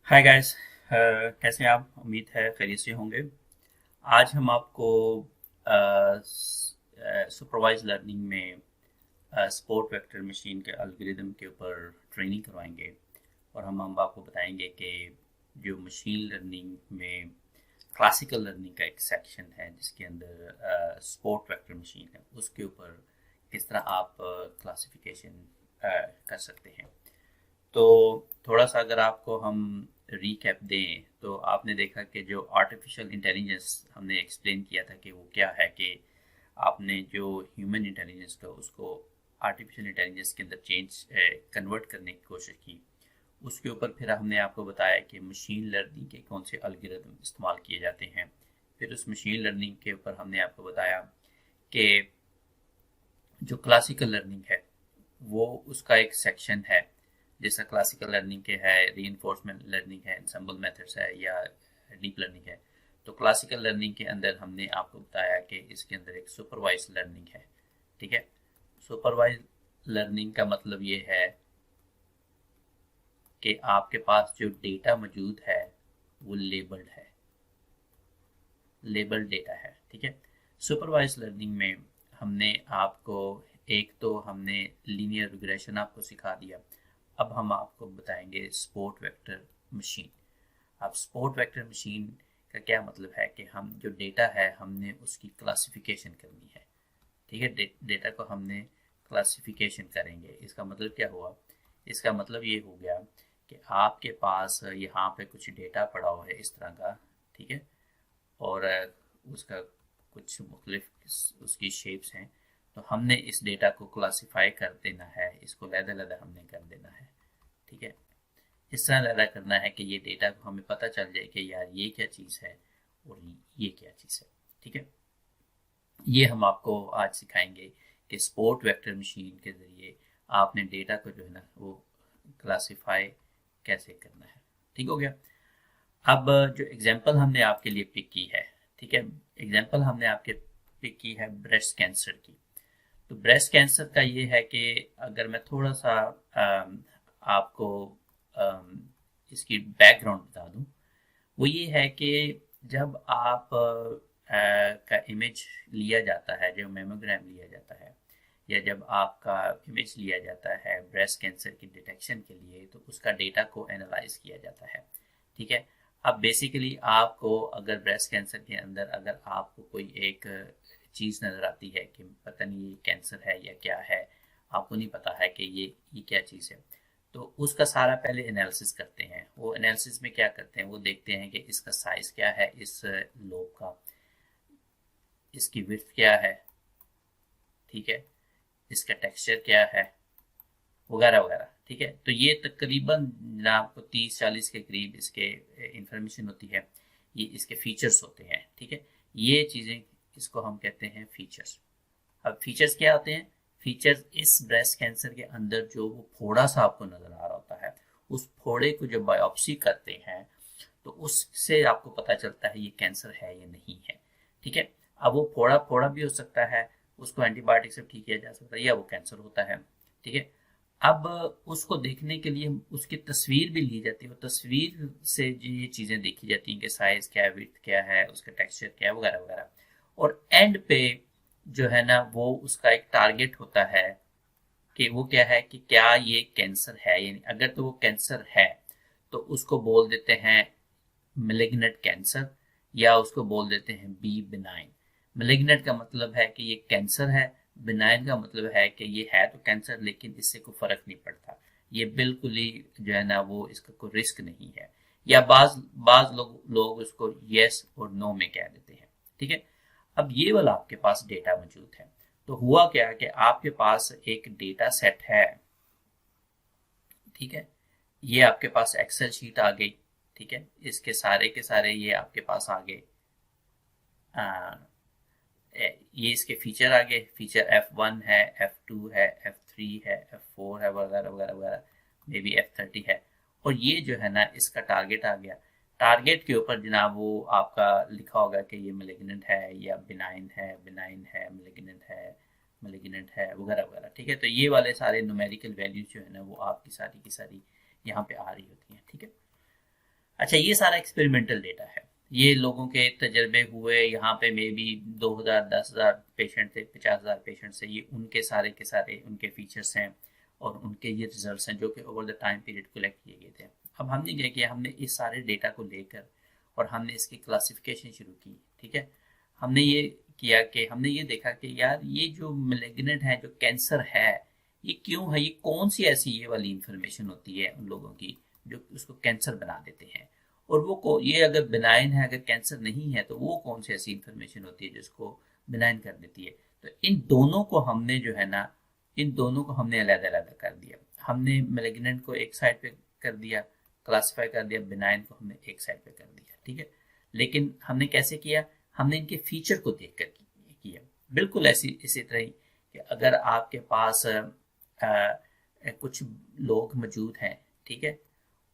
Hi guys. कैसे हैं आप? उम्मीद है खैरियत से होंगे। आज हम आपको सुपरवाइज लर्निंग में स्पोर्ट वेक्टर मशीन के एल्गोरिदम के ऊपर ट्रेनिंग करवाएंगे। और हम आपको बताएंगे कि जो मशीन लर्निंग में क्लासिकल लर्निंग का एक सेक्शन है जिसके अंदर स्पोर्ट वेक्टर मशीन है, उसके ऊपर किस तरह आप क्लासिफिकेशन कर सकते हैं। तो थोड़ा सा अगर आपको हम रीकैप दें तो आपने देखा कि जो आर्टिफिशियल इंटेलिजेंस हमने एक्सप्लेन किया था कि वो क्या है, कि आपने जो ह्यूमन इंटेलिजेंस था उसको आर्टिफिशियल इंटेलिजेंस के अंदर चेंज कन्वर्ट करने की कोशिश की। उसके ऊपर फिर हमने आपको बताया कि मशीन लर्निंग के कौन से एल्गोरिदम इस्तेमाल किए जाते हैं। फिर उस मशीन लर्निंग के ऊपर हमने आपको बताया कि जो क्लासिकल लर्निंग है वो उसका एक सेक्शन है। जैसा क्लासिकल लर्निंग के है रीइंफोर्समेंट लर्निंग है, एंसेंबल मेथड्स है या डीप लर्निंग है। तो क्लासिकल लर्निंग के अंदर हमने आपको बताया कि इसके अंदर एक सुपरवाइज लर्निंग है। ठीक है। सुपरवाइज लर्निंग का मतलब ये है कि आपके पास जो डेटा मौजूद है वो लेबल्ड है, लेबल्ड डेटा है। ठीक है। सुपरवाइज लर्निंग में हमने आपको एक तो हमने लीनियर रिग्रेशन आपको सिखा दिया। अब हम आपको बताएंगे स्पोर्ट वेक्टर मशीन। अब स्पोर्ट वेक्टर मशीन का क्या मतलब है कि हम जो डेटा है हमने उसकी क्लासिफिकेशन करनी है। ठीक है। डेटा को हमने क्लासिफिकेशन करेंगे। इसका मतलब क्या हुआ? इसका मतलब ये हो गया कि आपके पास यहाँ पे कुछ डेटा पड़ा हुआ है इस तरह का। ठीक है। और उसका कुछ मुख्तलिफ उसकी शेप्स हैं। तो हमने इस डेटा को क्लासिफाई कर देना है, इसको लैदा हमने कर देना है। ठीक है। इस तरह लैदा करना है कि ये डेटा को हमें पता चल जाए कि यार ये क्या चीज़ है और ये क्या चीज़ है। ठीक है। ये हम आपको आज सिखाएंगे कि स्पोर्ट वेक्टर मशीन के ज़रिए आपने डेटा को जो है ना वो क्लासिफाई कैसे करना है। ठीक हो गया। अब जो एग्जांपल हमने आपके लिए पिक की है, ठीक है, एग्जांपल हमने आपके पिक की है ब्रेस्ट कैंसर की। तो ब्रेस्ट कैंसर का ये है कि अगर मैं थोड़ा सा आपको इसकी बैकग्राउंड बता दूं, वो ये है कि जब आप का इमेज लिया जाता है, जब मेमोग्राम लिया जाता है या जब आपका इमेज लिया जाता है ब्रेस्ट कैंसर की डिटेक्शन के लिए, तो उसका डेटा को एनालाइज किया जाता है। ठीक है। अब बेसिकली आपको अगर ब्रेस्ट कैंसर के अंदर अगर आपको कोई एक चीज़ नज़र आती है कि पता नहीं ये कैंसर है या क्या है, आपको नहीं पता है कि ये क्या चीज़ है, तो उसका सारा पहले एनालिसिस करते हैं। वो एनालिसिस में क्या करते हैं, वो देखते हैं कि इसका साइज़ क्या है, इस लोब का, इसकी विड्थ क्या है, ठीक है, इसका टेक्सचर क्या है, वगैरह वगैरह। ठीक है। तो ये तकरीबन आपको 30-40 के करीब इसके इंफॉर्मेशन होती है। ये इसके फीचर्स होते हैं। ठीक है। ये चीज़ें, इसको हम कहते हैं फीचर्स। अब फीचर्स क्या होते हैं? फीचर्स इस ब्रेस्ट कैंसर के अंदर जो वो फोड़ा सा आपको नजर आ रहा होता है, उस फोड़े को जब बायोप्सी करते हैं तो उससे आपको पता चलता है ये कैंसर है या नहीं है। ठीक है। अब वो फोड़ा फोड़ा भी हो सकता है, उसको एंटीबायोटिक से ठीक किया जा सकता है, या वो कैंसर होता है। ठीक है। अब उसको देखने के लिए उसकी तस्वीर भी ली जाती है, तस्वीर से ये चीज़ें देखी जाती हैं कि साइज क्या है, विड्थ क्या है, उसका टेक्सचर क्या है, वगैरह वगैरह। और एंड पे जो है ना वो उसका एक टारगेट होता है कि वो क्या है कि क्या ये कैंसर है, यानी अगर तो वो कैंसर है तो उसको बोल देते हैं मेलिग्नेंट कैंसर, या उसको बोल देते हैं बी बिनाइन। मेलिग्नेंट का मतलब है कि ये कैंसर है, बिनाइन का मतलब है कि ये है तो कैंसर लेकिन इससे कोई फर्क नहीं पड़ता, ये बिल्कुल ही जो है ना वो इसका कोई रिस्क नहीं है। या बाज बाज लोग उसको यस और नो में कह देते हैं। ठीक है। अब ये वाला आपके पास डेटा मौजूद है। तो हुआ क्या कि आपके पास एक डेटा सेट है। ठीक है। ये आपके पास एक्सेल शीट आ गई। ठीक है। इसके सारे के सारे ये आपके पास आ गए। आ, ये इसके फीचर आ गए। फीचर F1 है, F2 है, F3 है, F4 है, वगैरह वगैरह वगैरह, मे बी F30 है। और ये जो है ना इसका टारगेट आ गया। टारगेट के ऊपर जनाब वो आपका लिखा होगा कि ये मेलिग्नेंट है या बिनाइन है, मेलिग्नेंट है, वगैरह वगैरह। ठीक है। तो ये वाले सारे न्यूमेरिकल वैल्यूज जो है ना वो आपकी सारी की सारी यहाँ पे आ रही होती हैं। ठीक है। अच्छा, ये सारा एक्सपेरिमेंटल डेटा है, ये लोगों के तजर्बे हुए, यहाँ पे मे बी 2000 10,000 पेशेंट थे, 50,000 पेशेंट से, ये उनके सारे के सारे उनके फीचर्स हैं और उनके ये रिजल्ट्स हैं जो कि over the time period collect किए गए थे। अब हमने क्या किया, हमने इस सारे डेटा को लेकर और हमने इसकी क्लासिफिकेशन शुरू की। ठीक है, हमने ये किया कि हमने ये देखा कि यार ये जो मैलिग्नेंट है, जो कैंसर है, ये क्यों है, ये कौन सी ऐसी ये वाली इंफॉर्मेशन होती है उन लोगों की जो उसको कैंसर बना देते हैं, और वो को ये अगर बिनाइन है, अगर कैंसर नहीं है, तो वो कौन सी ऐसी इंफॉर्मेशन होती है जिसको बिनाइन कर देती है। तो इन दोनों को हमने जो है ना, इन दोनों को हमने अलग अलग कर दिया। हमने मैलिग्नेंट को एक साइड पे कर दिया, क्लासीफाई कर दिया, बिनाइन को हमने एक साइड पे कर दिया। ठीक है, लेकिन हमने कैसे किया, हमने इनके फीचर को देख कर किया। बिल्कुल ऐसी इसी तरह ही कि अगर आपके पास कुछ लोग मौजूद हैं, ठीक है,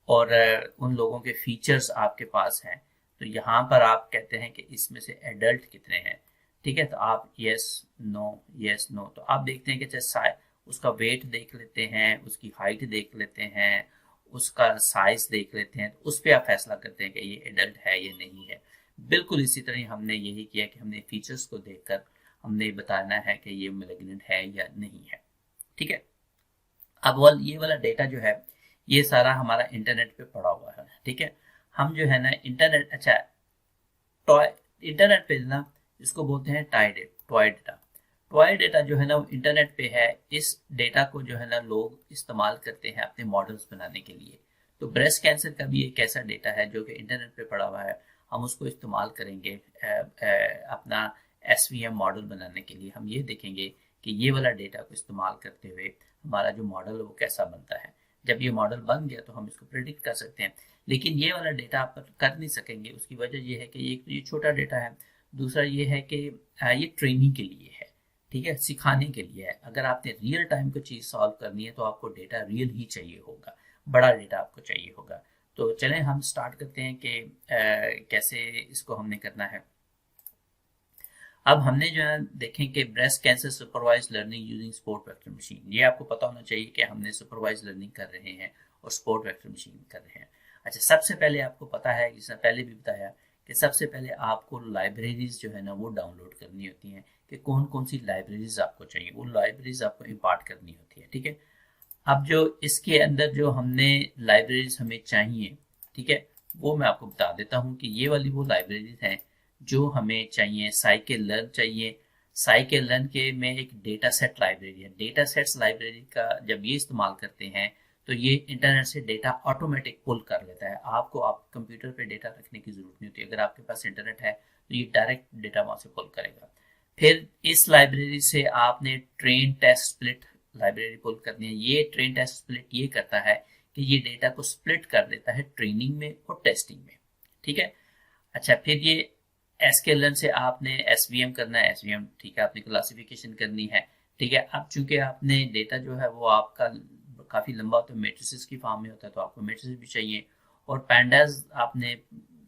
और उन लोगों के फीचर्स आपके पास हैं, तो यहाँ पर आप कहते हैं कि इसमें से एडल्ट कितने हैं। ठीक है, तो आप यस नो, तो आप देखते हैं कि जैसे उसका वेट देख लेते हैं, उसकी हाइट देख लेते हैं, उसका साइज देख लेते हैं, तो उस पर आप फैसला करते हैं कि ये एडल्ट है या नहीं है। बिल्कुल इसी तरह हमने यही किया कि हमने फीचर्स को देखकर हमने बताना है कि ये मैलिग्नेंट है या नहीं है। ठीक है, अब ये वाला डेटा जो है, ये सारा हमारा इंटरनेट पे पड़ा हुआ है। ठीक है, हम जो है ना इंटरनेट, अच्छा, इंटरनेट पे ना इसको बोलते हैं टॉय डेटा। टॉय डेटा जो है ना वो इंटरनेट पे है। इस डेटा को जो है ना लोग इस्तेमाल करते हैं अपने मॉडल्स बनाने के लिए। तो ब्रेस्ट कैंसर का भी एक ऐसा डेटा है जो कि इंटरनेट पे पड़ा हुआ है, हम उसको इस्तेमाल करेंगे अपना SVM मॉडल बनाने के लिए। हम ये देखेंगे कि ये वाला डेटा को इस्तेमाल करते हुए हमारा जो मॉडल है वो कैसा बनता है। जब ये मॉडल बन गया तो हम इसको प्रिडिक्ट कर सकते हैं, लेकिन ये वाला डेटा आप कर नहीं सकेंगे। उसकी वजह ये है कि एक तो ये छोटा डेटा है, दूसरा ये है कि ये ट्रेनिंग के लिए है। ठीक है, सिखाने के लिए है। अगर आपने रियल टाइम को चीज़ सॉल्व करनी है तो आपको डेटा रियल ही चाहिए होगा, बड़ा डेटा आपको चाहिए होगा। तो चलें हम स्टार्ट करते हैं कि कैसे इसको हमने करना है। अब हमने जो है देखें कि breast cancer supervise learning using sport vector machine, ये आपको पता होना चाहिए कि हमने सुपरवाइज लर्निंग कर रहे हैं और स्पोर्ट वेक्टर मशीन कर रहे हैं। अच्छा, सबसे पहले आपको पता है, जिसने पहले भी बताया, कि सबसे पहले आपको लाइब्रेरीज जो है ना वो डाउनलोड करनी होती हैं कि कौन कौन सी लाइब्रेरीज आपको चाहिए, वो लाइब्रेरीज आपको इम्पार्ट करनी होती है। ठीक है, अब जो इसके अंदर जो हमने लाइब्रेरीज हमें चाहिए, ठीक है, वो मैं आपको बता देता हूँ कि ये वाली वो लाइब्रेरीज हैं जो हमें चाहिए। साइकिल लर्न चाहिए। साइकिल लर्न के में एक डेटा सेट लाइब्रेरी है। डेटा सेट्स लाइब्रेरी का जब ये इस्तेमाल करते हैं तो ये इंटरनेट से डेटा ऑटोमेटिक पुल कर लेता है। आपको आप कंप्यूटर पे डेटा रखने की जरूरत नहीं होती। अगर आपके पास इंटरनेट है तो ये डायरेक्ट डेटा वहां से पुल करेगा। फिर इस लाइब्रेरी से आपने ट्रेन टेस्ट स्प्लिट लाइब्रेरी पुल करनी है। ये ट्रेन टेस्ट स्प्लिट ये करता है कि ये डेटा को स्प्लिट कर देता है ट्रेनिंग में और टेस्टिंग में। ठीक है, अच्छा, फिर ये SQLN से आपने SVM करना है। SVM, ठीक है, आपने क्लासिफिकेशन करनी है। ठीक है, अब चूंकि आपने डेटा जो है वो आपका काफ़ी लंबा होता है, मेट्रिसेस की फॉर्म में होता है, तो आपको मेट्रिसेस भी चाहिए। और पैंडाज आपने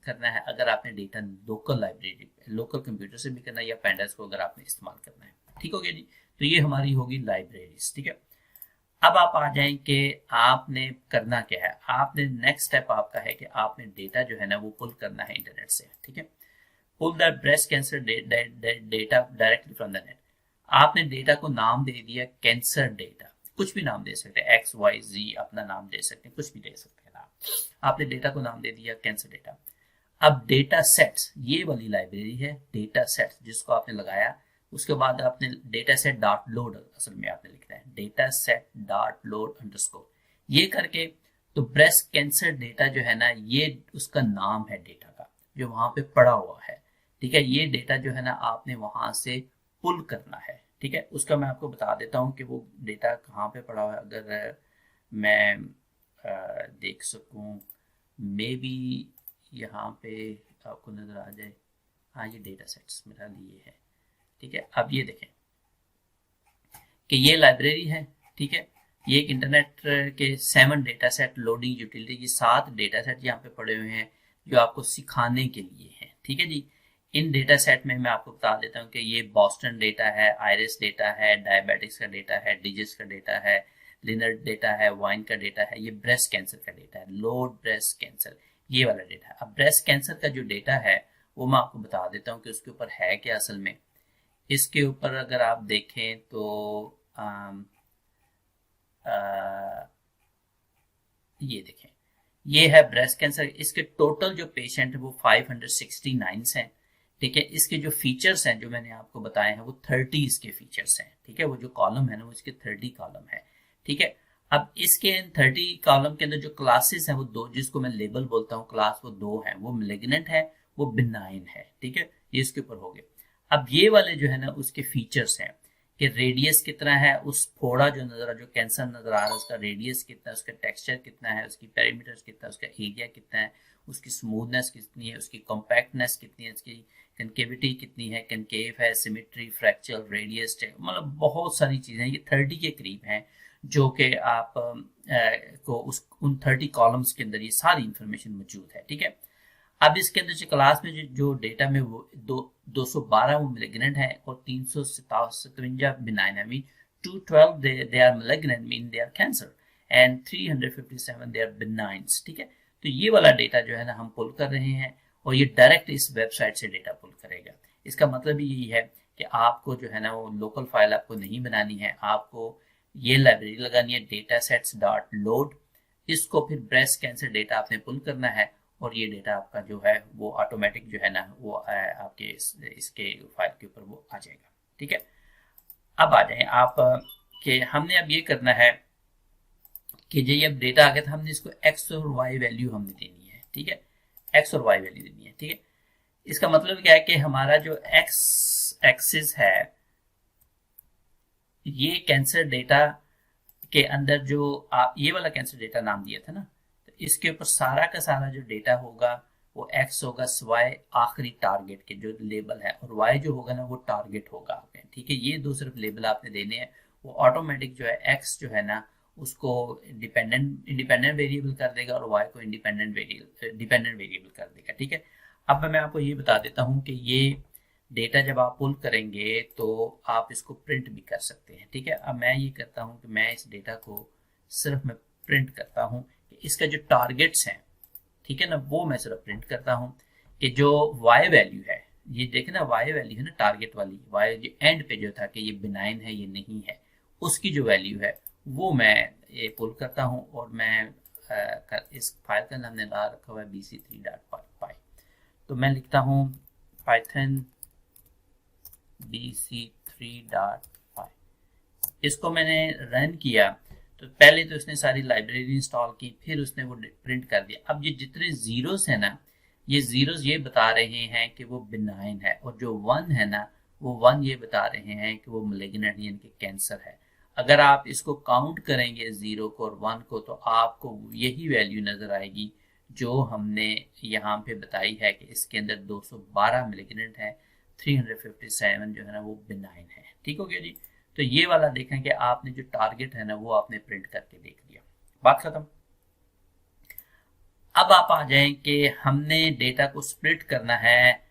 करना है अगर आपने data local library local computer से भी करना है, या पैंडाज को अगर आपने इस्तेमाल करना है। ठीक हो गया जी, तो ये हमारी होगी लाइब्रेरीज। ठीक है, अब आप आ जाएं कि आपने करना क्या है। आपने नेक्स्ट स्टेप आपका है कि आपने डेटा जो है ना वो पुल करना है इंटरनेट से। ठीक है, pull the breast cancer data directly from the net. आपने डेटा को नाम दे दिया कैंसर डेटा, कुछ भी नाम दे सकते हैं, XYZ अपना नाम दे सकते हैं, कुछ भी दे सकते हैं नाम। आपने डेटा को नाम दे दिया कैंसर डेटा। अब डेटा सेट्स, ये वाली लाइब्रेरी है डेटा सेट्स जिसको आपने लगाया। उसके बाद आपने डेटा सेट डॉट लोड, असल में आपने लिखना है data set dot load underscore, ये करके। तो ब्रेस्ट कैंसर डेटा जो है ना ये उसका नाम है डेटा का जो वहां पे पड़ा हुआ है। ठीक है, ये डेटा जो है ना आपने वहां से पुल करना है। ठीक है, उसका मैं आपको बता देता हूँ कि वो डेटा कहाँ पे पड़ा हुआ है। अगर मैं देख सकूँ, मे बी यहाँ पे आपको नजर आ जाए। हाँ, ये डेटा सेट्स मेरा लिए है। ठीक है, अब ये देखें कि ये लाइब्रेरी है। ठीक है, ये एक इंटरनेट के 7 डेटा सेट लोडिंग यूटिलिटी, ये 7 डेटा सेट यहाँ पे पड़े हुए हैं जो आपको सिखाने के लिए हैं। ठीक है जी, इन डेटा सेट में मैं आपको बता देता हूँ कि ये बॉस्टन डेटा है, आयरिस डेटा है, डायबिटिक्स का डेटा है, डिजिस का डेटा है, लिनर डेटा है, वाइन का डेटा है, ये ब्रेस्ट कैंसर का डेटा है, लोड ब्रेस्ट कैंसर। ये वाला डेटा है। अब ब्रेस्ट कैंसर का जो डेटा है वो मैं आपको बता देता हूँ कि उसके ऊपर है क्या असल में। इसके ऊपर अगर आप देखें तो ये देखें, ये है ब्रेस्ट कैंसर। इसके टोटल जो पेशेंट है वो 569 हैं। ठीक है, इसके जो फीचर्स हैं जो मैंने आपको बताए हैं वो 30 इसके फीचर्स हैं। ठीक है, वो जो कॉलम है ना वो इसके 30 कॉलम है। ठीक है, अब इसके 30 कॉलम के अंदर जो क्लासेस हैं वो दो, जिसको मैं लेबल बोलता हूँ क्लास, वो दो है, वो मेलिग्नेंट है, वो बिनाइन है। ठीक है, ये इसके ऊपर हो गया। अब ये वाले जो है ना उसके फीचर्स हैं कि रेडियस कितना है, उस फोड़ा जो नजर, जो कैंसर नजर आ रहा है उसका रेडियस कितना है, उसका टेक्सचर कितना है, उसकी पेरीमीटर कितना है, उसका एरिया कितना है, उसकी स्मूथनेस कितनी है, उसकी कॉम्पैक्टनेस कितनी है, उसकी कनकेविटी कितनी है, कनकेव है, सिमेट्री, फ्रैक्चर, रेडियस, मतलब बहुत सारी चीजें, ये 30 के करीब हैं जो कि आप को उस उन 30 कॉलम्स के अंदर ये सारी इंफॉर्मेशन मौजूद है। ठीक है, अब इसके अंदर जो क्लास में जो डेटा में वो 212 वो मेलिग्नेंट है और 357 बिनाइन है। Mean 212 they are malignant, mean they are cancer, and 357 they are benigns. ठीक है, तो ये वाला डेटा जो है ना हम पुल कर रहे हैं और ये डायरेक्ट इस वेबसाइट से डेटा पुल करेगा। इसका मतलब यही है कि आपको जो है ना वो लोकल फाइल आपको नहीं बनानी है, आपको ये लाइब्रेरी लगानी है datasets.load। इसको फिर ब्रेस्ट कैंसर डेटा आपने पुल करना है और ये डेटा आपका जो है वो ऑटोमेटिक जो है ना वो आपके इसके फाइल के ऊपर वो आ जाएगा। ठीक है, अब आ जाए आप कि हमने अब ये करना है कि जो ये अब डेटा आ गया था, हमने इसको एक्स और वाई वैल्यू हमने देनी है। ठीक है, एक्स और वाई वैल्यू देनी है। ठीक है, इसका मतलब क्या है कि हमारा जो एक्स एक्सिस है, ये कैंसर डेटा के अंदर जो आप ये वाला कैंसर डेटा नाम दिया था ना, तो इसके ऊपर सारा का सारा जो डेटा होगा वो एक्स होगा, वाई आखिरी टारगेट के जो लेबल है, और वाई जो होगा ना वो टारगेट होगा आपने। ठीक है, ये दो सिर्फ लेबल आपने देने हैं। वो ऑटोमेटिक जो है एक्स जो है ना उसको इंडिपेंडेंट वेरिएबल कर देगा और वाई को डिपेंडेंट वेरिएबल कर देगा। ठीक है, अब मैं आपको ये बता देता हूँ कि ये डेटा जब आप पुल करेंगे तो आप इसको प्रिंट भी कर सकते हैं। ठीक है, अब मैं ये करता हूँ कि मैं इस डेटा को सिर्फ मैं प्रिंट करता हूँ कि इसका जो टारगेट्स हैं, ठीक है ना, वो मैं सिर्फ प्रिंट करता हूँ कि जो वाई वैल्यू है, ये देखे ना वाई वैल्यू है ना टारगेट वाली, वाई जो एंड पे जो था कि ये बिनाइन है ये नहीं है, उसकी जो वैल्यू है वो मैं ये पुल करता हूँ और मैं इस फाइल का नाम ला रखा हुआ है bc3.py। तो मैं लिखता हूँ python bc3.py। इसको मैंने रन किया तो पहले तो उसने सारी लाइब्रेरी इंस्टॉल की, फिर उसने वो प्रिंट कर दिया। अब ये जितने जीरोस है ना, ये जीरोस ये बता रहे हैं कि वो बिनाइन है, और जो वन है ना वो वन ये बता रहे हैं कि वो मैलिग्नेंट यानी कि कैंसर है। अगर आप इसको काउंट करेंगे जीरो को और वन को तो आपको यही वैल्यू नजर आएगी जो हमने यहाँ पे बताई है कि इसके अंदर 212 मैलिग्नेंट है, 357 जो है ना वो बिनाइन है। ठीक हो गया जी। तो ये वाला देखें कि आपने जो टारगेट है ना वो आपने प्रिंट करके देख लिया, बात खत्म। अब आप आ जाएं कि हमने डेटा को स्प्लिट करना है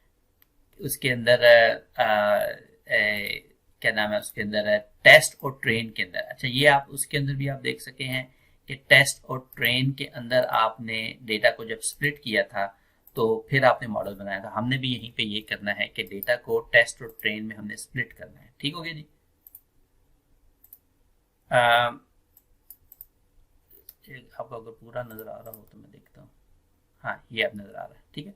उसके अंदर क्या नाम है उसके अंदर टेस्ट और ट्रेन के अंदर। अच्छा, ये आप उसके अंदर भी आप देख सके हैं कि टेस्ट और ट्रेन के अंदर आपने डेटा को जब स्प्लिट किया था तो फिर आपने मॉडल बनाया था। हमने भी यहीं पे ये करना है कि डेटा को टेस्ट और ट्रेन में हमने स्प्लिट करना है। ठीक हो गया जी। आपको अगर पूरा नजर आ रहा हो तो मैं देखता हूँ, हाँ ये अब नजर आ रहा है। ठीक है,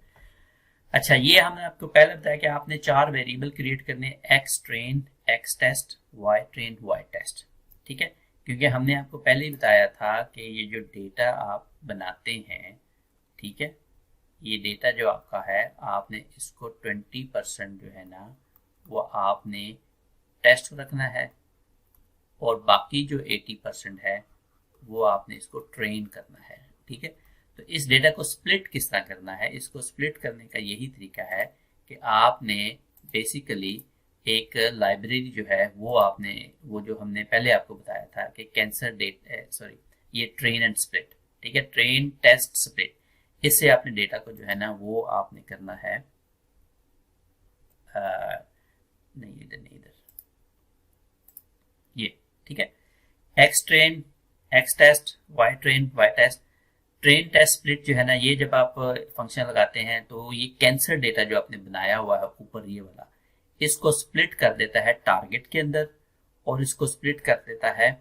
अच्छा ये हमने आपको पहले बताया कि आपने 4 वेरिएबल क्रिएट करने, X train, X test, Y train, Y test. ठीक है, क्योंकि हमने आपको पहले ही बताया था कि ये जो डेटा आप बनाते हैं, ठीक है, ये डेटा जो आपका है आपने इसको 20% जो है ना वो आपने टेस्ट रखना है और बाकी जो 80% है वो आपने इसको ट्रेन करना है। ठीक है, तो इस डेटा को स्प्लिट किस तरह करना है, इसको स्प्लिट करने का यही तरीका है कि आपने बेसिकली एक लाइब्रेरी जो है वो आपने, वो जो हमने पहले आपको बताया था कि कैंसर ये ट्रेन एंड स्प्लिट, ठीक है, ट्रेन टेस्ट स्प्लिट, इससे आपने डेटा को जो है ना वो आपने करना है नहीं इधर ये। ठीक है, X train, X test, Y train, Y test, train test split जो है ना, ये जब आप फंक्शन लगाते हैं तो ये कैंसर डेटा जो आपने बनाया हुआ है ऊपर ये वाला, इसको स्प्लिट कर देता है टारगेट के अंदर और इसको स्प्लिट कर देता है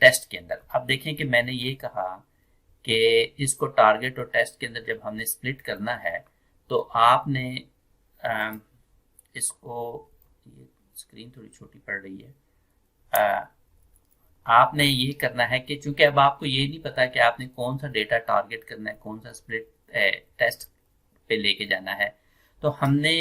टेस्ट के अंदर। अब देखें कि मैंने ये कहा कि इसको टारगेट और टेस्ट के अंदर जब हमने स्प्लिट करना है तो आपने इसको, ये स्क्रीन थोड़ी छोटी पड़ रही है, आपने ये करना है कि चूंकि अब आपको ये नहीं पता कि आपने कौन सा डेटा टारगेट करना है, कौन सा स्प्लिट टेस्ट पे लेके जाना है, तो हमने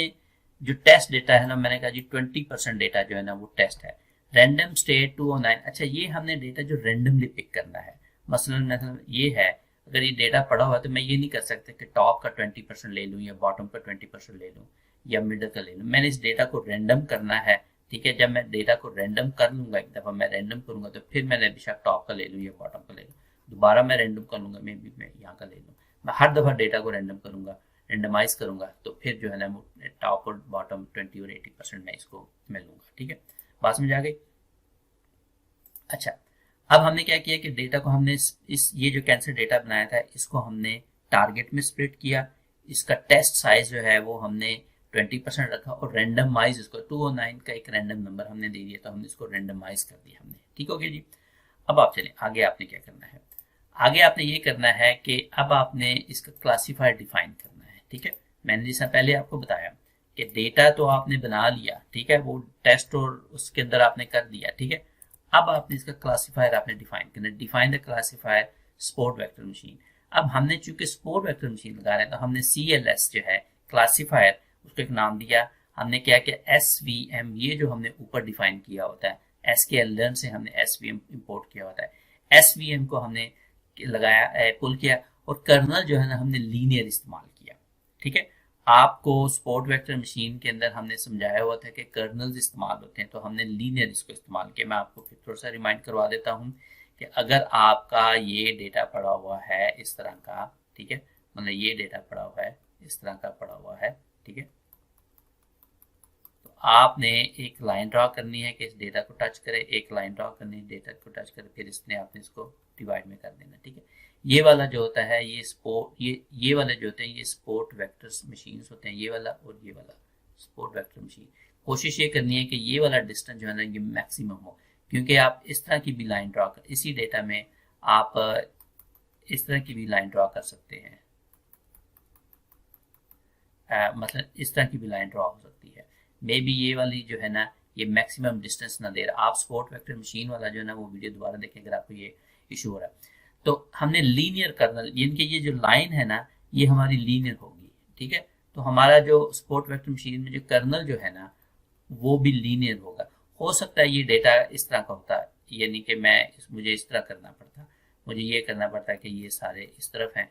जो टेस्ट डेटा है ना, मैंने कहा जी 20% डेटा जो है ना वो टेस्ट है। रैंडम स्टेट 209, अच्छा ये हमने डेटा जो रैंडमली पिक करना है। मसलन ये है, अगर ये डेटा पड़ा हुआ है तो मैं ये नहीं कर सकता कि टॉप का 20% ले लूँ या बॉटम का 20% ले लूँ या मिडल का ले लूँ। मैंने इस डेटा को रैंडम करना है, ठीक है। जब मैं डेटा को रैंडम कर लूंगा, एक दफा मैं रैंडम करूंगा तो फिर मैंने बेशक टॉप का ले लूँ या बॉटम का ले लूँ, दोबारा मैं रैंडम कर लूंगा, मैं भी मैं यहाँ का ले लूँ। मैं हर दफा डेटा को रैंडम करूंगा, रैंडमाइज करूंगा, तो फिर जो है ना टॉप और बॉटम 20 और 80% मैं इसको मैं लूंगा, ठीक है। बात समझ आ गई। अच्छा, अब हमने क्या किया कि डेटा को हमने इस ये जो कैंसर डेटा बनाया था इसको हमने टारगेट में स्प्लिट किया। इसका टेस्ट साइज जो है वो हमने 20% रखा और रैंडमाइज इसको 209 का एक रैंडम नंबर हमने दे दिया, तो हमने इसको रैंडमाइज कर दिया हमने, ठीक हो गया जी। अब आप चलें आगे, आपने क्या करना है, आगे आपने ये करना है कि अब आपने इसका क्लासीफायर डिफाइन करना है, ठीक है। मैंने जैसा पहले आपको बताया कि डेटा तो आपने बना लिया, ठीक है, वो टेस्ट और उसके अंदर आपने कर दिया, ठीक है। अब आपने इसका क्लासीफायर आपने डिफाइन करना है, define the classifier sport vector machine. अब हमने चूंकि स्पोर्ट वेक्टर मशीन लगा रहे हैं तो हमने CLS जो है क्लासीफायर, उसको एक नाम दिया। हमने क्या किया, SVM, ये जो हमने ऊपर डिफाइन किया होता है, SQL लर्न से हमने SVM इंपोर्ट किया होता है, SVM को हमने लगाया, पुल किया, और कर्नल जो है ना हमने लीनियर इस्तेमाल किया, ठीक है। आपको स्पोर्ट वेक्टर मशीन के अंदर हमने समझाया हुआ था कि कर्नल्स इस्तेमाल होते हैं, तो हमने लीनियर इसको इस्तेमाल किया। मैं आपको फिर थोड़ा सा रिमाइंड करवा देता हूँ कि अगर आपका ये डेटा पड़ा हुआ है इस तरह का, ठीक है, मतलब ये डेटा पड़ा हुआ है इस तरह का पड़ा हुआ है, ठीक है, तो आपने एक लाइन ड्रॉ करनी है कि इस डेटा को टच करे, एक लाइन ड्रॉ करनी है डेटा को टच करे, फिर इसने आपने इसको डिवाइड में कर देना, ठीक है। ये वाला जो होता है ये स्पोर्ट, ये वाले जो होते हैं ये स्पोर्ट वेक्टर्स मशीन्स होते हैं, ये वाला और ये वाला स्पोर्ट वेक्टर मशीन। कोशिश ये करनी है कि ये वाला डिस्टेंस जो है ना ये मैक्सिमम हो, क्योंकि आप इस तरह की भी लाइन ड्रॉ कर, इसी डेटा में आप इस तरह की भी लाइन ड्रॉ कर सकते हैं, मतलब इस तरह की भी लाइन ड्रॉ हो सकती है। मे बी ये वाली जो है ना ये मैक्सिमम डिस्टेंस ना दे रहा। आप स्पोर्ट वेक्टर मशीन वाला जो है ना वो वीडियो दोबारा देखें अगर आपको ये इशू हो रहा है। तो हमने लीनियर कर्नल, यानी कि ये जो लाइन है ना ये हमारी लीनियर होगी, ठीक है। तो हमारा जो स्पोर्ट वेक्टर मशीन में जो कर्नल जो है ना वो भी लीनियर होगा। हो सकता है ये डेटा इस तरह का होता है, यानी कि मुझे इस तरह करना पड़ता, मुझे ये करना पड़ता कि ये सारे इस तरफ हैं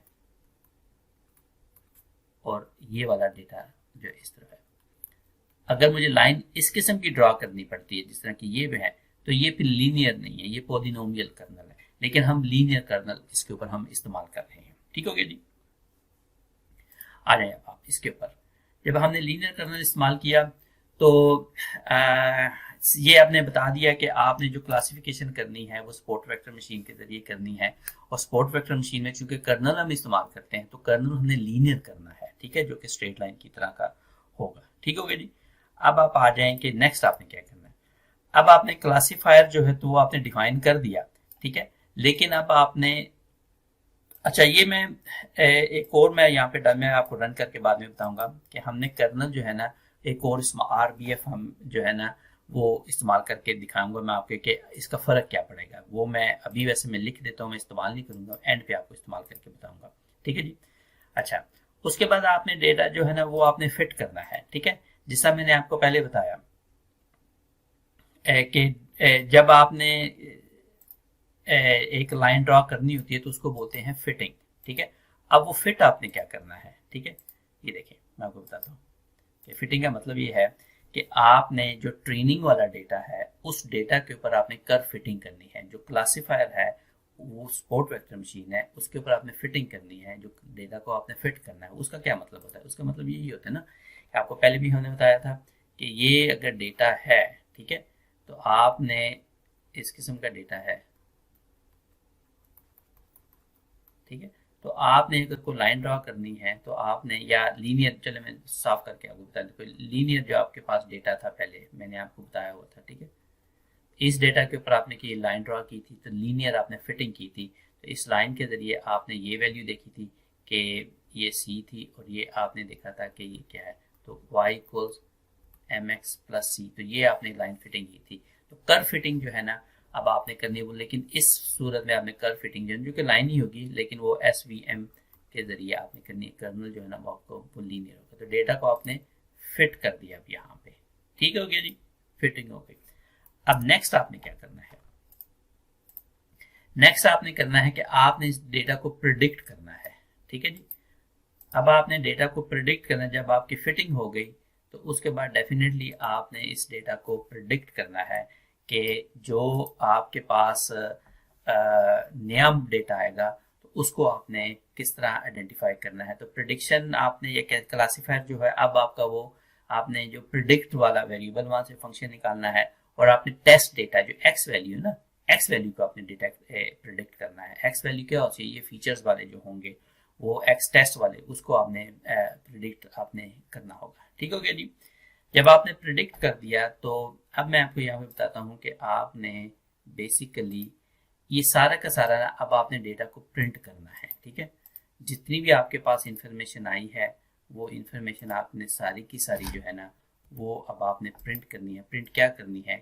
और ये वाला डेटा जो इस तरफ है। अगर मुझे लाइन इस किस्म की ड्रॉ करनी पड़ती है जिस तरह की ये है, तो ये फिर लीनियर नहीं है, ये पॉलिनोमियल कर्नल है, लेकिन हम लीनियर कर्नल इसके ऊपर हम इस्तेमाल कर रहे हैं, ठीक हो गया जी। आ जाए आप इसके ऊपर। जब हमने लीनियर कर्नल इस्तेमाल किया तो ये आपने बता दिया कि आपने जो क्लासिफिकेशन करनी है वो स्पोर्ट वेक्टर मशीन के जरिए करनी है, और स्पोर्ट वेक्टर मशीन में चूंकि कर्नल हम इस्तेमाल करते हैं तो कर्नल हमने लीनियर करना है, ठीक है, जो कि स्ट्रेट लाइन की तरह का होगा, ठीक हो गया जी। अब आप आ जाएं कि नेक्स्ट आपने क्या करना है। अब आपने क्लासीफायर जो है तो वो आपने डिफाइन कर दिया, ठीक है, लेकिन अब आपने, अच्छा ये मैं एक और मैं यहाँ पे मैं आपको रन करके बाद में बताऊंगा कि हमने कर्नल जो है ना एक और RBF हम जो है ना वो इस्तेमाल करके दिखाऊंगा मैं आपके कि इसका फ़र्क क्या पड़ेगा। वो मैं अभी वैसे मैं लिख देता हूँ, मैं इस्तेमाल नहीं करूँगा, एंड पे आपको इस्तेमाल करके बताऊंगा, ठीक है जी। अच्छा, उसके बाद आपने डेटा जो है ना वो आपने फिट करना है, ठीक है, जिसका मैंने आपको पहले बताया कि जब आपने एक लाइन ड्रॉ करनी होती है तो उसको बोलते हैं फिटिंग, ठीक है। अब वो फिट आपने क्या करना है, ठीक है, ये देखिए मैं आपको बताता हूँ कि फिटिंग का मतलब ये है कि आपने जो ट्रेनिंग वाला डेटा है उस डेटा के ऊपर आपने कर्व फिटिंग करनी है। जो क्लासीफायर है वो स्पोर्ट वेक्टर मशीन है, उसके ऊपर आपने फिटिंग करनी है, जो डेटा को आपने फिट करना है। उसका क्या मतलब होता है, उसका मतलब यही होता है ना कि आपको पहले भी हमने बताया था कि ये अगर डेटा है, ठीक है, तो आपने इस किस्म का डेटा है, ठीक है, तो आपने अगर कोई लाइन ड्रा करनी है तो आपने, या लीनियर, चले मैं साफ करके आपको बता दूं, लीनियर जो आपके पास डेटा था पहले मैंने आपको बताया हुआ था, ठीक है, इस डेटा के ऊपर आपने की लाइन ड्रा की थी तो लीनियर आपने फिटिंग की थी, तो इस लाइन के जरिए आपने ये वैल्यू देखी थी कि ये सी थी और ये आपने देखा था कि ये क्या है, तो y equals M X plus C, तो ये आपने लाइन फिटिंग की थी। तो कर्व फिटिंग जो है ना अब आपने करनी है वो, लेकिन इस सूरत में आपने कर्व फिटिंग जो कि लाइन ही होगी लेकिन वो एस वी एम के जरिए आपने करनी है, कर्नल जो है ना वो आपको वो लीनियर होगा, तो डेटा को आपने फिट कर दिया अब यहाँ पे, ठीक हो गया जी, फिटिंग हो गई। अब नेक्स्ट आपने क्या करना है, नेक्स्ट आपने करना है कि आपने इस डेटा को प्रिडिक्ट करना है, ठीक है जी। अब आपने डेटा को प्रिडिक्ट करना है, जब आपकी फिटिंग हो गई तो उसके बाद डेफिनेटली आपने इस डेटा को प्रिडिक्ट करना है कि जो आपके पास नया डेटा आएगा तो उसको आपने किस तरह आइडेंटिफाई करना है। तो प्रिडिक्शन आपने ये क्लासीफायर जो है, अब आपका वो आपने जो प्रिडिक्ट वाला वेरिएबल वहां से फंक्शन निकालना है और आपने टेस्ट डेटा जो एक्स वैल्यू ना, एक्स वैल्यू को आपने डेटा प्रिडिक्ट करना है। एक्स वैल्यू क्या होती है, ये फीचर्स वाले जो होंगे वो एक्स टेस्ट वाले, उसको आपने प्रिडिक्ट आपने करना होगा, ठीक हो गया जी। जब आपने प्रिडिक्ट कर दिया तो अब मैं आपको यहाँ पे बताता हूँ कि आपने बेसिकली ये सारा का सारा अब आपने डेटा को प्रिंट करना है, ठीक है। जितनी भी आपके पास इंफॉर्मेशन आई है वो इंफॉर्मेशन आपने सारी की सारी जो है ना वो अब आपने प्रिंट करनी है। प्रिंट क्या करनी है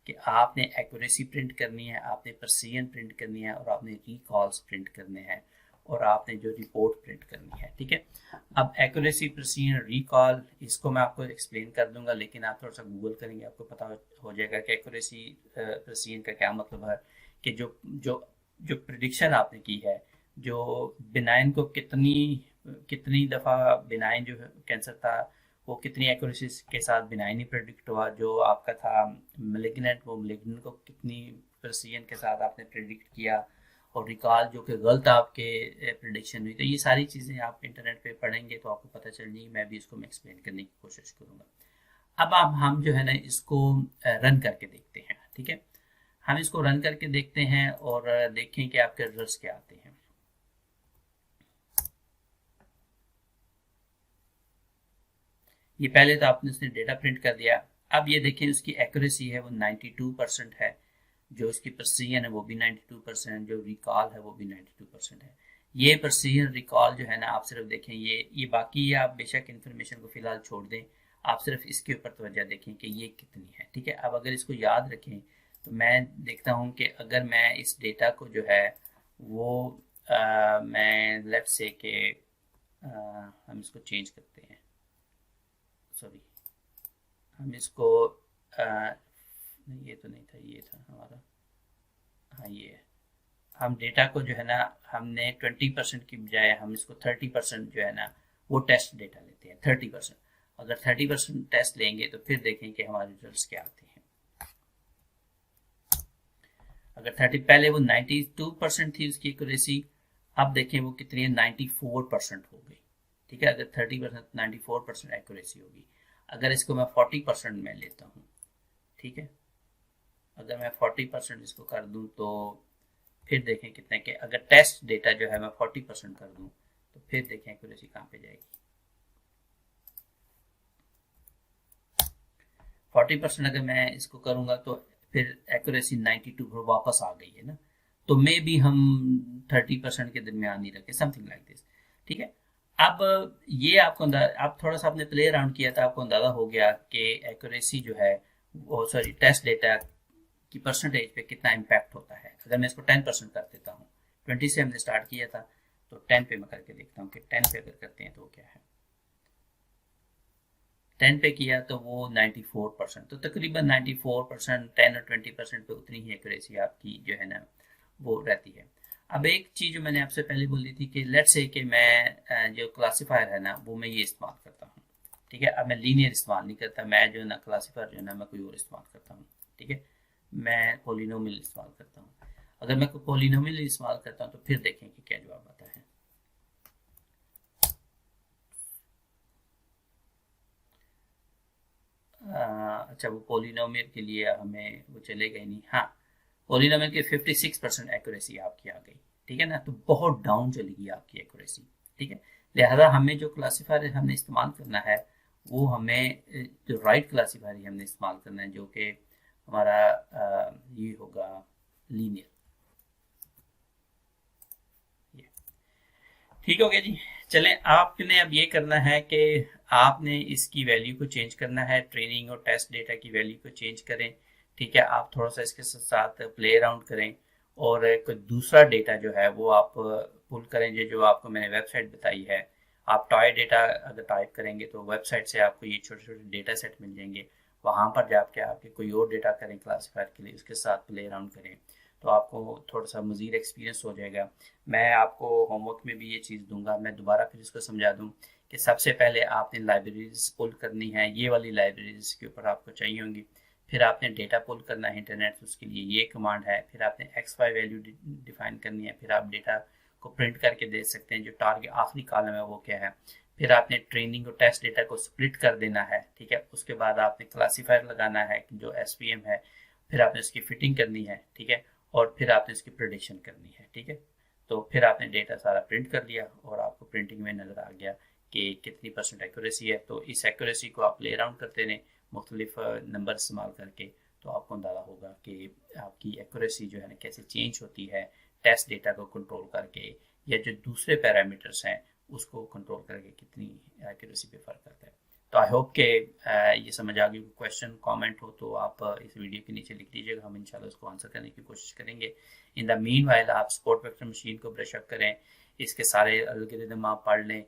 कि आपने एक्यूरेसी प्रिंट करनी है, आपने प्रिसीजन प्रिंट करनी है और आपने रिकॉल्स प्रिंट करने हैं और आपने जो रिपोर्ट प्रिंट करनी है, ठीक है। अब एक्यूरेसी, प्रिसीजन, रिकॉल, इसको मैं आपको एक्सप्लेन कर दूंगा, लेकिन आप थोड़ा सा गूगल करेंगे आपको पता हो जाएगा कि एक्यूरेसी प्रिसीजन का क्या मतलब है, कि जो जो जो प्रिडिक्शन आपने की है, जो बिनाइन को कितनी कितनी दफ़ा बिनाइन जो कैंसर था वो कितनी एक्यूरेसी के साथ बिनाइन ही प्रेडिक्ट हुआ, जो आपका था मेलिग्नेंट वो मेलिग्नेंट को कितनी प्रिसीजन के साथ आपने प्रेडिक्ट किया, और रिकॉल जो कि गलत आपके प्रिडिक्शन हुई। तो ये सारी चीज़ें आप इंटरनेट पे पढ़ेंगे तो आपको पता चल जाएगी, मैं भी इसको मैं एक्सप्लेन करने की कोशिश करूँगा। अब आप हम जो है ना इसको रन करके देखते हैं, ठीक है। हम इसको रन करके देखते हैं और देखें कि आपके रिजल्ट क्या आते हैं। ये पहले तो आपने उसने डेटा प्रिंट कर दिया, अब ये देखें उसकी एक्यूरेसी है वो 92% है, जो इसकी प्रिसीजन है वो भी 92%, जो रिकॉल है वो भी 92% है। ये प्रिसीजन रिकॉल जो है ना आप सिर्फ देखें, ये बाकी आप बेशक इन्फॉर्मेशन को फिलहाल छोड़ दें, आप सिर्फ इसके ऊपर तवज्जो देखें कि ये कितनी है, ठीक है। अब अगर इसको याद रखें तो मैं देखता हूँ कि अगर मैं इस डेटा को जो है वो मैं लेट्स से कि हम इसको चेंज करते हैं, सॉरी हम इसको नहीं ये तो नहीं था, ये था हमारा, हाँ ये है। हम डेटा को जो है ना हमने 20% की बजाय हम इसको 30% जो है ना वो टेस्ट डेटा लेते हैं, 30%। अगर 30% टेस्ट लेंगे तो फिर देखें कि हमारे रिजल्ट्स क्या आते हैं। अगर 30 पहले वो 92% थी उसकी एक्यूरेसी, अब देखें वो कितनी है, 94% हो गई, ठीक है। अगर 30% 94% एक्यूरेसी होगी। अगर इसको मैं 40% में लेता हूँ, ठीक है, अगर मैं 40% इसको कर दूं तो फिर देखें कितने के, अगर टेस्ट डेटा जो है मैं 40% कर दूं तो फिर देखें एक्यूरेसी कहाँ पे जाएगी। 40% अगर मैं इसको करूंगा तो फिर एक्यूरेसी 92 पर वापस आ गई है ना, तो मे भी हम 30% के दरमियान ही रखें, समथिंग लाइक दिस, ठीक है। अब ये आपको आप थोड़ा सा आपने प्ले अराउंड किया था, आपको अंदाजा हो गया कि एक्यूरेसी जो है वो, सॉरी, टेस्ट डेटा की परसेंटेज पे कितना इम्पैक्ट होता है। अगर मैं इसको 10% कर देता हूँ, 20 से हमने स्टार्ट किया था तो 10 पे मैं करके देखता हूँ कि 10 पे अगर करते हैं तो वो क्या है। 10 पे किया तो वो 94%, तो तकरीबन 94%, 10 और 20% पे उतनी ही एक्यूरेसी आपकी जो है ना वो रहती है। अब एक चीज़ जो मैंने आपसे पहले बोली थी कि लेट्स से कि मैं जो क्लासीफायर है ना वो मैं ये इस्तेमाल करता हूँ, ठीक है। अब मैं लीनियर इस्तेमाल नहीं करता, मैं जो है ना क्लासीफायर जो है ना मैं कोई और इस्तेमाल करता हूँ, ठीक है। मैं पोलिनोमियल इस्तेमाल करता हूँ। अगर मैं कोई पोलिनोमियल इस्तेमाल करता हूँ तो फिर देखें कि क्या जवाब आता है। अच्छा, वो पोलिनोमियल के लिए हमें वो चलेगा ही नहीं। हाँ, पोलिनोमियल की 56% एक्यूरेसी आपकी आ गई, ठीक है ना, तो बहुत डाउन चलेगी आपकी एक्यूरेसी। ठीक है, लिहाजा हमें जो क्लासीफायर हमने इस्तेमाल करना है वो हमें जो राइट क्लासीफायर हमने इस्तेमाल करना है, जो कि हमारा ये होगा लीनियर। ठीक हो गया जी। चलें, आपने अब ये करना है कि आपने इसकी वैल्यू को चेंज करना है, ट्रेनिंग और टेस्ट डेटा की वैल्यू को चेंज करें। ठीक है, आप थोड़ा सा इसके साथ प्ले अराउंड करें और कोई दूसरा डेटा जो है वो आप पुल करें, जो आपको मैंने वेबसाइट बताई है। आप टॉय डेटा अगर टाइप करेंगे तो वेबसाइट से आपको ये छोटे छोटे डेटा सेट मिल जाएंगे। वहाँ पर जाके आपके कोई और डेटा करें क्लासीफायर के लिए, उसके साथ प्ले अराउंड करें, तो आपको थोड़ा सा मज़ीद एक्सपीरियंस हो जाएगा। मैं आपको होमवर्क में भी ये चीज़ दूंगा, मैं दोबारा फिर इसको समझा दूं कि सबसे पहले आपने लाइब्रेरीज पुल करनी है, ये वाली लाइब्रेरीज के ऊपर आपको चाहिए होंगी। फिर आपने डेटा पुल करना है इंटरनेट, उसके लिए ये कमांड है। फिर आपने एक्स वाई वैल्यू डिफाइन करनी है। फिर आप डेटा को प्रिंट करके दे सकते हैं, जो टारगेट आखिरी कॉलम है वो क्या है। फिर आपने ट्रेनिंग और टेस्ट डेटा को स्प्लिट कर देना है। ठीक है, उसके बाद आपने क्लासीफायर लगाना है जो एसवीएम है। फिर आपने उसकी फिटिंग करनी है। ठीक है, और फिर आपने इसकी प्रेडिक्शन करनी है। ठीक है, तो फिर आपने डेटा सारा प्रिंट कर लिया और आपको प्रिंटिंग में नज़र आ गया कि कितनी % एक्यूरेसी है। तो इस एक्यूरेसी को आप प्ले अराउंड करते रहें मुख्तलिफ नंबर इस्तेमाल करके, तो आपको अंदाज़ा होगा कि आपकी एक्यूरेसी जो है ना कैसे चेंज होती है टेस्ट डेटा को कंट्रोल करके, या जो दूसरे पैरामीटर्स हैं उसको कंट्रोल करके कितनी एक्यूरेसी पे फ़र्क करता है। तो आई होप कि ये समझ आ गई। क्वेश्चन कमेंट हो तो आप इस वीडियो के नीचे लिख दीजिएगा, हम इंशाल्लाह उसको आंसर करने की कोशिश करेंगे। इन द मीन वाइल आप स्पोर्ट वेक्टर मशीन को ब्रश अप करें, इसके सारे एल्गोरिदम आप पढ़ लें।